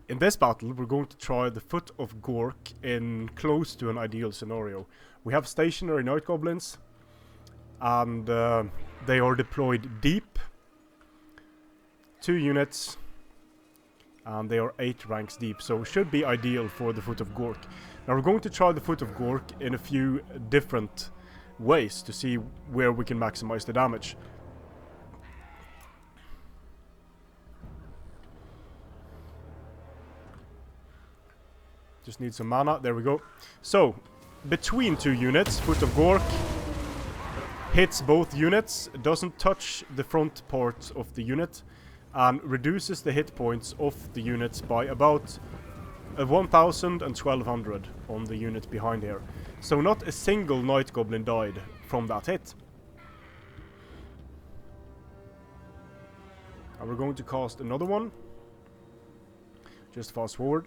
In this battle, we're going to try the Foot of Gork in close to an ideal scenario. We have stationary Night Goblins, and they are deployed deep. 2 units, and they are 8 ranks deep, so should be ideal for the Foot of Gork. Now we're going to try the Foot of Gork in a few different ways to see where we can maximize the damage. Just need some mana, there we go. So, between 2 units, Foot of Gork hits both units, doesn't touch the front part of the unit, and reduces the hit points of the units by about 1000 and 1200 on the unit behind here. So not a single Night Goblin died from that hit. And we're going to cast another one. Just fast forward.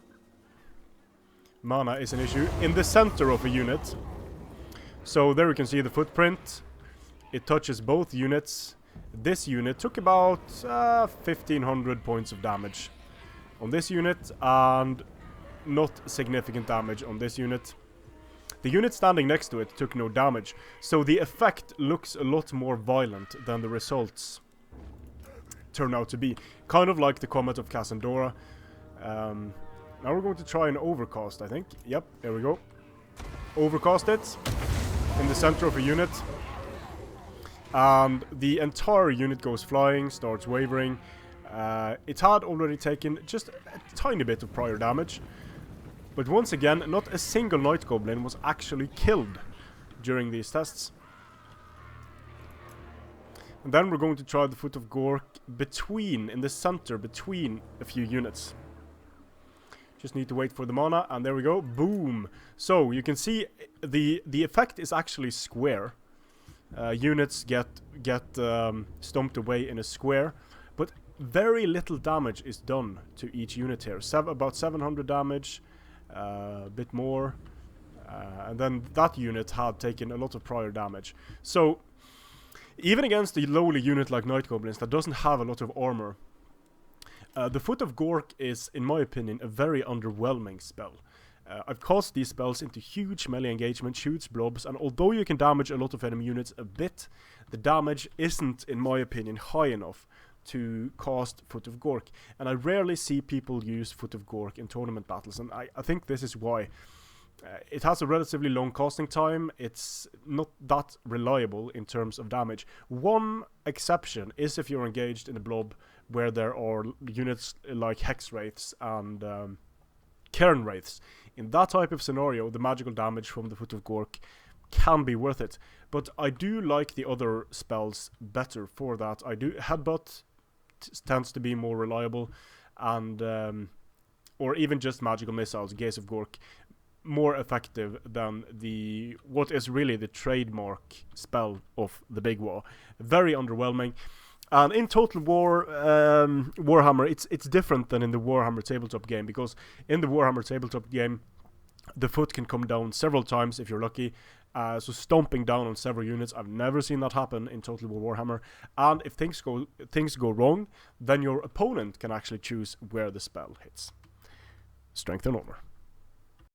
Mana is an issue. In the center of a unit. So there you can see the footprint. It touches both units. This unit took about 1500 points of damage on this unit, and not significant damage on this unit. The unit standing next to it took no damage, so the effect looks a lot more violent than the results turn out to be. Kind of like the Comet of Cassandora. Now we're going to try an overcast, I think. Yep, there we go. Overcast it in the center of a unit. And the entire unit goes flying, starts wavering. It had already taken just a tiny bit of prior damage. But once again, not a single Night Goblin was actually killed during these tests. And then we're going to try the Foot of Gork in the center, between a few units. Just need to wait for the mana, and there we go. Boom! So, you can see the effect is actually square. Units get stomped away in a square, but very little damage is done to each unit here. About 700 damage, a bit more, and then that unit had taken a lot of prior damage. So, even against a lowly unit like Night Goblins that doesn't have a lot of armor, the Foot of Gork is, in my opinion, a very underwhelming spell. I've cast these spells into huge melee engagement, shoots blobs, and although you can damage a lot of enemy units a bit, the damage isn't, in my opinion, high enough to cast Foot of Gork. And I rarely see people use Foot of Gork in tournament battles, and I think this is why. It has a relatively long casting time. It's not that reliable in terms of damage. One exception is if you're engaged in a blob where there are units like Hex Wraiths and Cairn Wraiths. In that type of scenario, the magical damage from the Foot of Gork can be worth it. But I do like the other spells better for that. Headbutt tends to be more reliable, and or even just magical missiles, Gaze of Gork, more effective than what is really the trademark spell of the Big Waaagh. Very underwhelming. And in Total War, Warhammer, it's different than in the Warhammer tabletop game, because in the Warhammer tabletop game, the foot can come down several times if you're lucky. So stomping down on several units, I've never seen that happen in Total War Warhammer. And if things go wrong, then your opponent can actually choose where the spell hits. Strength and armor.